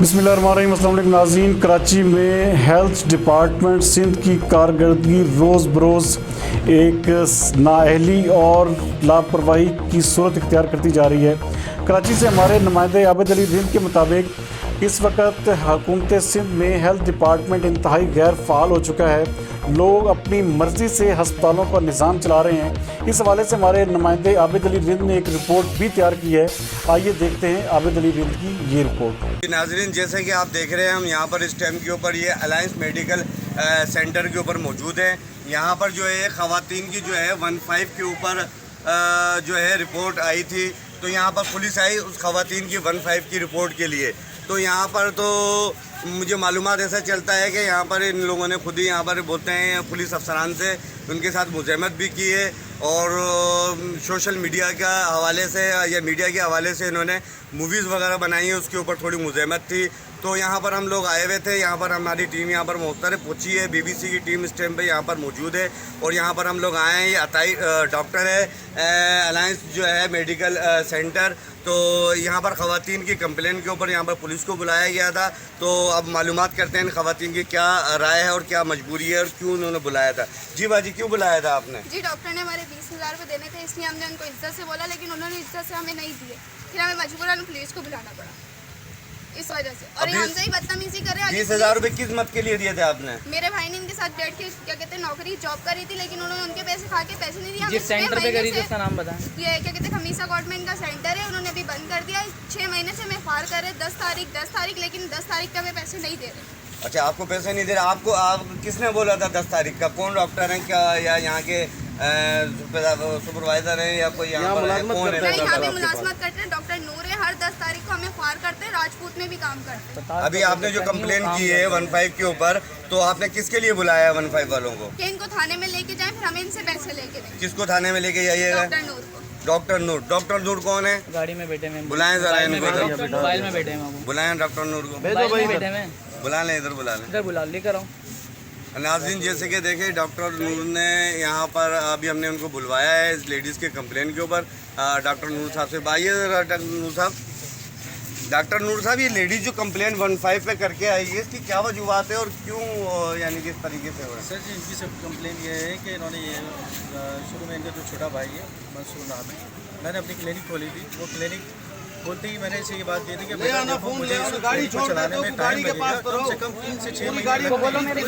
बिस्मिल्लाहिर्रहमानिर्रहीम। अस्सलाम वालेकुम नाज़रीन। कराची में हेल्थ डिपार्टमेंट सिंध की कारकर्दगी रोज़ बरोज़ एक नाअहली और लापरवाही की सूरत इख्तियार करती जा रही है। कराची से हमारे नुमाइंदे आबिद अली रिंद के मुताबिक इस वक्त हुकूमत सिंध में हेल्थ डिपार्टमेंट इंतहाई गैर फ़ाल हो चुका है। लोग अपनी मर्ज़ी से हस्पतालों का निज़ाम चला रहे हैं। इस हवाले से हमारे नुमाइंदे आबिद अली रिंद ने एक रिपोर्ट भी तैयार की है। आइए देखते हैं आबिद अली रिंद की ये रिपोर्ट। नाज़रीन, जैसे कि आप देख रहे हैं, हम यहाँ पर इस टाइम के ऊपर ये अलायंस मेडिकल सेंटर के ऊपर मौजूद हैं। यहाँ पर जो है ख़वातीन की जो है 15 के ऊपर जो है रिपोर्ट आई थी, तो यहाँ पर पुलिस आई उस ख़वातीन की 15 की रिपोर्ट के लिए। तो यहाँ पर तो मुझे मालूमात ऐसा चलता है कि यहाँ पर इन लोगों ने खुद ही यहाँ पर बोलते हैं पुलिस अफसरान से उनके साथ मुज़ाहमत भी की है और सोशल मीडिया का हवाले से या मीडिया के हवाले से इन्होंने मूवीज़ वगैरह बनाई है, उसके ऊपर थोड़ी मुज़ाहमत थी। तो यहाँ पर हम लोग आए हुए थे, यहाँ पर हमारी टीम यहाँ पर मुख्तलिफ पहुँची है। BBC की टीम इस टाइम पे यहाँ पर मौजूद है और यहाँ पर हम लोग आए हैं। ये अताई डॉक्टर है अलायंस जो है मेडिकल सेंटर। तो यहाँ पर ख़वातीन की कंप्लेन के ऊपर यहाँ पर पुलिस को बुलाया गया था। तो अब मालूमात करते हैं ख़वातीन की क्या राय है और क्या मजबूरी है और क्यों उन्होंने बुलाया था। जी बाजी, क्यों बुलाया था आपने? जी, डॉक्टर ने हमारे 20,000 रुपये देने थे, इसलिए हमने उनको इज्जत से बोला, लेकिन उन्होंने इज्जत से हमें नहीं दिए। फिर हमें मजबूरन पुलिस को बुलाना पड़ा इस वजह से। और ये हमसे ही बदतमीजी कर रहे हैं। 20,000 रुपये किस मत के लिए दिए थे आपने? मेरे भाई ने इनके साथ बैठ के क्या कहते हैं नौकरी जॉब कर रही थी, लेकिन उन्होंने उनके पैसे खा के पैसे नहीं दिए। जिस सेंटर पे करी थी उसका नाम बताएं। ये क्या कहते हैं खमीसा गवर्नमेंट का सेंटर है, उन्होंने अभी बंद कर दिया। 6 महीने से मैं फार कर रहे 10 तारीख, लेकिन 10 तारीख का हमें पैसे नहीं दे रहे। अच्छा, आपको पैसे नहीं दे रहे? आपको आप किसने बोला था 10 तारीख का? कौन डॉक्टर हैं क्या या यहाँ के सुपरवाइजर हैं या कोई यहाँ पर है? कौन है? यहाँ पे मुलाजमत करते हैं, डॉक्टर नूर है। हर 10 तारीख को हमें फार करते हैं, राजपूत में भी काम करते हैं। अभी आपने जो कंप्लेन की है 15 के ऊपर, तो आपने किसके लिए बुलाया है 15 वालों को? कि इनको थाने में लेके जाएं, फिर हमें इनसे पैसे लेके दें। किसको थाने में लेके जाइएगा? डॉक्टर नूर को। डॉक्टर नूर कौन है? गाड़ी में बैठे हैं। बुलाएं जरा इनको, मोबाइल में बैठे हैं। बुलाएं डॉक्टर नूर को, बैठे हैं। बुला लें, इधर बुला लें। इधर बुला लेकर आओ। नाज़रीन, जैसे कि देखें डॉक्टर नूर ने यहाँ पर अभी हमने उनको बुलवाया है इस लेडीज़ के कंप्लेन के ऊपर। डॉक्टर नूर साहब से बाइए। डॉक्टर नूर साहब, ये लेडीज़ जो कंप्लेन 15 पे करके आई है, इसकी क्या वजूहत है और क्यों यानी किस तरीके से हो रहा है? सर जी, इनकी सब कंप्लेन ये है कि इन्होंने ये शुरू में इनका जो छोटा भाई है मंसूर नाम है, मैंने अपनी क्लिनिक खोली थी। वो क्लिनिक खोलते ही मैंने इसे ये बात कही थी कि बेटा देखो, मुझे इस क्लिनिक को चलाने में टाइम लगेगा, कम से कम 3 से 6 महीने लगेंगे।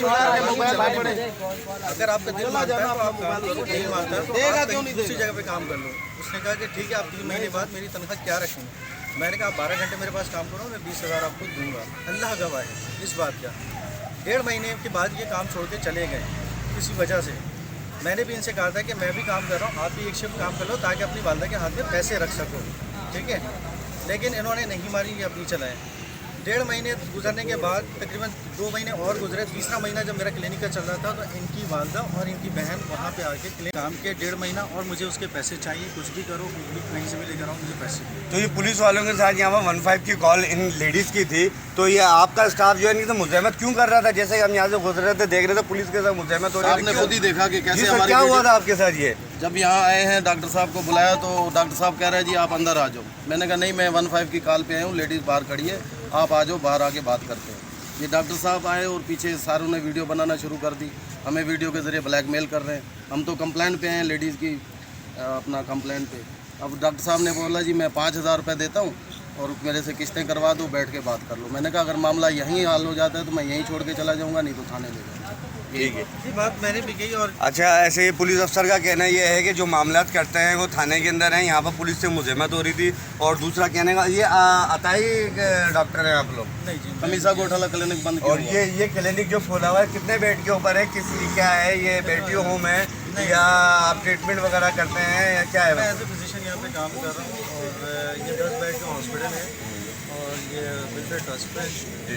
अगर आपका दिल मानता है तो आप काम करो, नहीं मानता है तो आप कहीं दूसरी जगह पे काम कर लो। उसने कहा कि ठीक है, आप 3 महीने बाद मेरी तनख्वाह क्या रखेंगे? मैंने कहा 12 घंटे मेरे पास काम करो, मैं 20,000 आपको दूंगा। अल्लाह गवाह है इस बात का। 1.5 महीने के बाद ये काम छोड़ के चले गए किसी वजह से। मैंने भी इनसे कहा था कि मैं भी काम कर रहा हूँ, आप भी एक शिफ्ट काम कर लो ताकि अपनी वालदा के हाथ में पैसे रख सको, ठीक है। लेकिन इन्होंने नहीं मारी, ये अपनी चलाएं। 1.5 महीने गुजरने के बाद तकरीबन 2 महीने और गुजरे। तीसरा महीना जब मेरा क्लिनिक का चल रहा था तो इनकी वालदा और इनकी बहन वहाँ पे आके क्लिनिक काम के 1.5 महीना और मुझे उसके पैसे चाहिए। कुछ भी करो, कहीं से भी लेकर आओ, मुझे पैसे। तो ये पुलिस वालों के साथ यहाँ पर 15 की कॉल इन लेडीज़ की थी, तो ये आपका स्टाफ जो है इनकी तो मुज़ाहमत क्यों कर रहा था? जैसे हम यहाँ से गुजर रहे थे, देख रहे थे पुलिस के साथ मुज़ाहमत हो रही थी। आपने खुद ही देखा कि कैसे सर, क्या हुआ था आपके साथ? ये जब यहाँ आए हैं डॉक्टर साहब को बुलाया तो डॉक्टर साहब कह रहे हैं जी आप अंदर आ जाओ। मैंने कहा नहीं, मैं 15 की कॉल पे आया हूँ, लेडीज़ बाहर खड़ी है, आप आ जाओ, बाहर आके बात करते हैं। ये डॉक्टर साहब आए और पीछे सारों ने वीडियो बनाना शुरू कर दी, हमें वीडियो के ज़रिए ब्लैकमेल कर रहे हैं। हम तो कंप्लेंट पे हैं लेडीज़ की, अपना कंप्लेंट पे। अब डॉक्टर साहब ने बोला जी मैं 5,000 रुपये देता हूँ और मेरे से किस्तें करवा दो, बैठ के बात कर लो। मैंने कहा अगर मामला यहीं हल हो जाता है तो मैं यहीं छोड़ के चला जाऊँगा, नहीं तो थाने ले जाऊँगा। ठीक है, ये बात मैंने भी कही। और अच्छा, ऐसे पुलिस अफसर का कहना ये है कि जो मामलात करते हैं वो थाने के अंदर हैं, यहाँ पर पुलिस से मुज़ाहमत हो रही थी। और दूसरा कहने का ये अताई डॉक्टर हैं आप लोग? नहीं जी, कमीसा घोटाला क्लिनिक बंद किया और ये क्लिनिक जो खोला हुआ है कितने बेड के ऊपर है? किसी क्या है ये, बेटियों होम है या आप ट्रीटमेंट वगैरह करते हैं या क्या है? मैं एज ए फिजिशियन यहाँ पे काम कर रहा हूँ और ये 10 बेड का हॉस्पिटल है और ये वेलफेयर ट्रस्ट है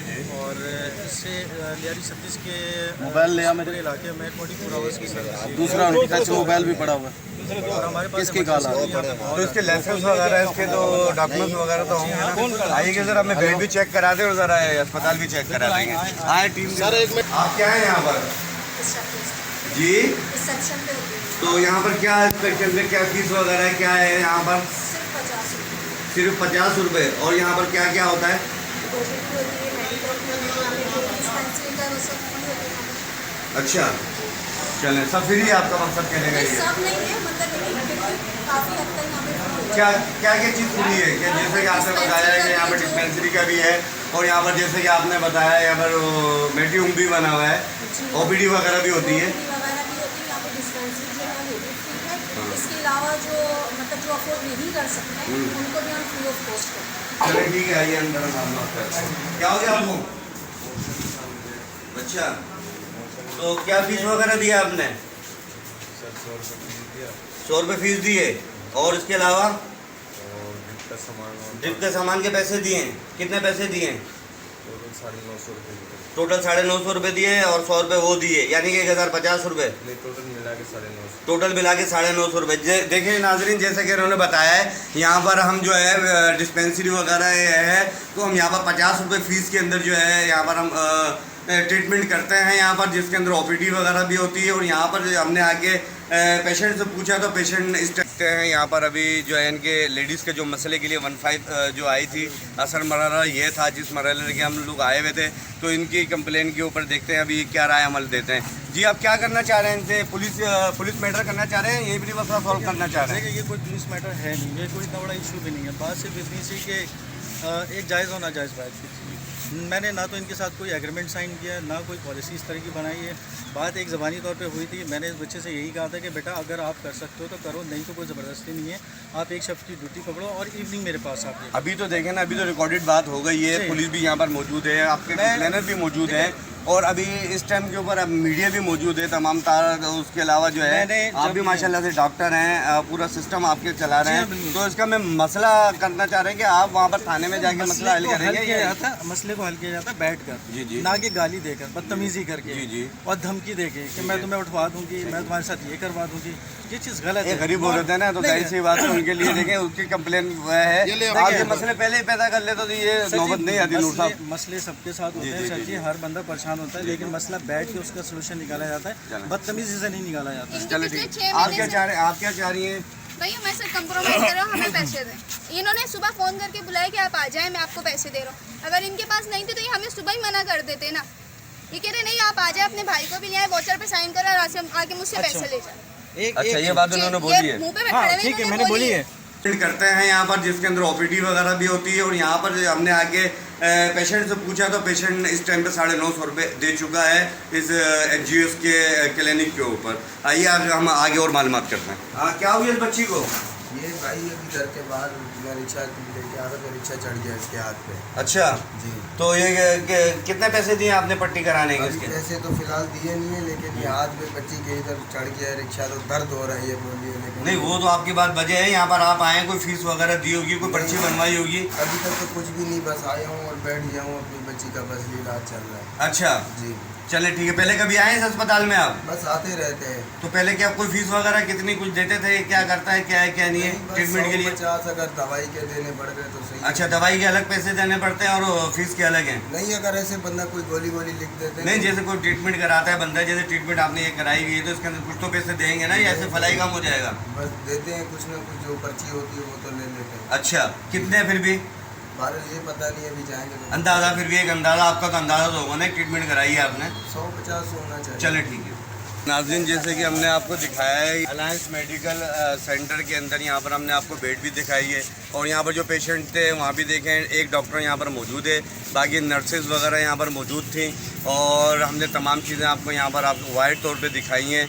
जी। और इससे लियारी 36 के मोबाइल ले आ मेरे इलाके में 24 आवर्स की सर्विस। दूसरा टच मोबाइल भी पड़ा हुआ है। और हमारे पास किसकी कॉल आ रही है? तो इसके लाइसेंस वगैरह, इसके तो डॉक्यूमेंट्स वगैरह तो होंगे ना? आइए सर, हमें बेड भी चेक करा दें और ज़रा अस्पताल भी चेक करा देंगे। आए टीम सर, एक मिनट। आप क्या है यहाँ पर? जी, तो यहाँ पर क्या इंस्पेक्शन में क्या फीस वगैरह है, क्या है यहाँ पर? सिर्फ 50 रुपये। और यहाँ पर क्या क्या होता है? ओपीडी होती है, मेडिकल डिस्पेंसरी का वो सब फ्री होता है। अच्छा, चलें, सब फ्री है आपका मकसद कहने का ये? सब नहीं है, मतलब काफ़ी हद तक यहाँ पे free होता है। क्या क्या क्या चीज़ फ्री है? क्या जैसे कि आपने बताया कि यहाँ पर डिस्पेंसरी का भी है, और यहाँ पर जैसे कि आपने बताया यहाँ पर मेडियम भी बना हुआ है, ओपीडी वगैरह भी होती है। OPD वगैरह भी होती है, यहाँ पे डिस्पेंसरी जो है वो भी फ्री है। इसके अलावा जो मतलब जो अफोर्ड नहीं कर सकते हैं उनको भी हम फ्री ऑफ कॉस्ट करते हैं। चलिए ठीक है, आइए अंदर मालूमात करते हैं। क्या हो गया आपको? अच्छा, तो क्या फीस वगैरह दिया आपने? 100 रुपये फीस दिए, और इसके अलावा ड्रिप के सामान के पैसे दिए? कितने पैसे दिए? टोटल 950 रुपये दिए, और 100 रुपये वो दिए, यानी कि 1050 रुपये टोटल मिला के 950 रुपये। देखिए नाजरीन, जैसे कि उन्होंने बताया है, यहाँ पर हम जो है डिस्पेंसरी वगैरह है, तो हम यहाँ पर 50 रुपये फ़ीस के अंदर जो है यहाँ पर हम ट्रीटमेंट करते हैं यहाँ पर, जिसके अंदर ओपीडी वगैरह भी होती है। और यहाँ पर हमने आके पेशेंट से पूछा तो पेशेंट इस टाइप के हैं। यहाँ पर अभी जो है इनके लेडीज़ के जो मसले के लिए 15 जो आई थी, असल मरहला ये था जिस मरहले के हम लोग आए हुए थे, तो इनकी कंप्लेन के ऊपर देखते हैं अभी क्या राय अमल देते हैं। जी, आप क्या करना चाह रहे हैं इनसे? पुलिस मैटर करना चाह रहे हैं, ये भी मसला सॉल्व करना चाह रहे हैं? देखिए, ये कोई पुलिस मैटर है नहीं, ये कोई इतना बड़ा इशू भी नहीं है। बात सिर्फ इतनी सी कि एक जायज़ होना जायज़ बात की। मैंने ना तो इनके साथ कोई एग्रीमेंट साइन किया, ना कोई पॉलिसी इस तरह की बनाई है। बात एक ज़बानी तौर पे हुई थी। मैंने इस बच्चे से यही कहा था कि बेटा अगर आप कर सकते हो तो करो, नहीं तो कोई ज़बरदस्ती नहीं है। आप एक शफ्ट की ड्यूटी पकड़ो और इवनिंग मेरे पास आप। अभी तो देखें ना, अभी तो रिकॉर्डेड बात हो गई है, पुलिस भी यहाँ पर मौजूद है, आपके कंप्लेनर भी मौजूद है, और अभी इस टाइम के ऊपर अब मीडिया भी मौजूद है तमाम तार। उसके अलावा जो है आप भी माशाल्लाह से डॉक्टर हैं, पूरा सिस्टम आपके चला रहे हैं, तो इसका मैं मसला करना चाह रहे हैं कि आप वहाँ पर थाने में जाके मसला हल करेंगे? मसले को हल किया जाता है बैठ कर, जी, ना कि गाली देकर, बदतमीजी करके, जी, और धमकी देके कि मैं तुम्हें उठवा दूंगी, मैं तुम्हारे साथ ये करवा दूंगी। ये चीज़ गलत है। गरीब औरत है ना, तो जाहिर सी बात है उनके लिए देखें, उसकी कंप्लेन है, आप ये मसले पहले ही पैदा कर ले तो ये नौबत नहीं आती। नूर साहब, मसले सबके साथ होते हैं सर जी, हर बंदा परेशान होता है, लेकिन मसला बैठ के उसका सोल्यूशन निकाला जाता है, बदतमीजी से नहीं निकाला जाता है। चलो ठीक, आप क्या चाह रहे हैं? आप क्या चाह रही हैं? भैया मैं सर कंप्रोमाइज़ कर रहा हूँ, हमें पैसे दें। इन्होंने सुबह फ़ोन करके बुलाया कि आप आ जाएं, मैं आपको पैसे दे रहा हूँ। अगर इनके पास नहीं थे तो ये हमें सुबह ही मना कर देते ना। ये कह रहे नहीं आप आ जाए, अपने भाई को भी ले आए, वॉचर पे साइन करो और आके मुझसे पैसे ले जाए। अच्छा, ये बात उन्होंने बोली है? मुँह पे खड़े हुए ठीक है, मैंने बोली है। करते हैं यहाँ पर, जिसके अंदर ओपीडी वगैरह भी होती है, और यहाँ पर हमने आके पेशेंट से पूछा तो पेशेंट इस टाइम पे 950 रुपये दे चुका है इस NGOs के क्लिनिक के ऊपर। आइए हम आगे और मालूमात करते हैं। हाँ, क्या हुई इस बच्ची को? ये भाई अभी घर के बाहर मैं रिक्शा लेके आ रहा था, रिक्शा चढ़ गया इसके हाथ पे। अच्छा जी, तो ये कितने पैसे दिए आपने पट्टी कराने के इसके? पैसे तो फिलहाल दिए नहीं है, लेकिन ये हाथ पे बच्ची के इधर चढ़ गया है रिक्शा, तो दर्द हो रहा है ये बोलिए। लेकिन नहीं, वो तो आपकी बात वजह है, यहाँ पर आप आए, कोई फीस वगैरह दी होगी, कोई पर्ची बनवाई होगी? अभी तक तो कुछ भी नहीं, बस आया हूँ और बैठ गया हूँ, अपनी बच्ची का बस ये इलाज चल रहा है। अच्छा, जी, चले ठीक है। पहले कभी आए इस अस्पताल में आप? बस आते रहते हैं। तो पहले क्या कोई फीस वगैरह कितनी कुछ देते थे? क्या करता है, क्या है क्या नहीं है ट्रीटमेंट के लिए? 50 अगर दवाई के देने पड़ गए तो सही। अच्छा, दवाई के अलग पैसे देने पड़ते हैं और फीस के अलग हैं? नहीं, अगर ऐसे बंदा कोई गोली लिख देते नहीं, जैसे कोई ट्रीटमेंट कराता है बंदा, जैसे ट्रीटमेंट आपने ये कराई हुई है, तो इसके अंदर कुछ तो पैसे देंगे ना, या ऐसे फलाई काम हो जाएगा? बस देते हैं कुछ ना कुछ, जो पर्ची होती है वो तो ले लेते हैं। अच्छा, कितने फिर भी? बारह ये पता नहीं, अभी जाएंगे तो अंदाज़ा फिर भी एक अंदाज़ा आपका तो अंदाज़ा तो होगा ना, ट्रीटमेंट कराई है आपने? 150 होना चाहिए। चले ठीक है। नाज़रीन, जैसे कि हमने आपको दिखाया है अलायंस मेडिकल सेंटर के अंदर, यहाँ पर हमने आपको बेड भी दिखाई है, और यहाँ पर जो पेशेंट थे वहाँ भी देखें, एक डॉक्टर यहाँ पर मौजूद है, बाकी नर्सेज वगैरह यहाँ पर मौजूद थी, और हमने तमाम चीज़ें आपको यहाँ पर वाइड तौर पे दिखाई हैं।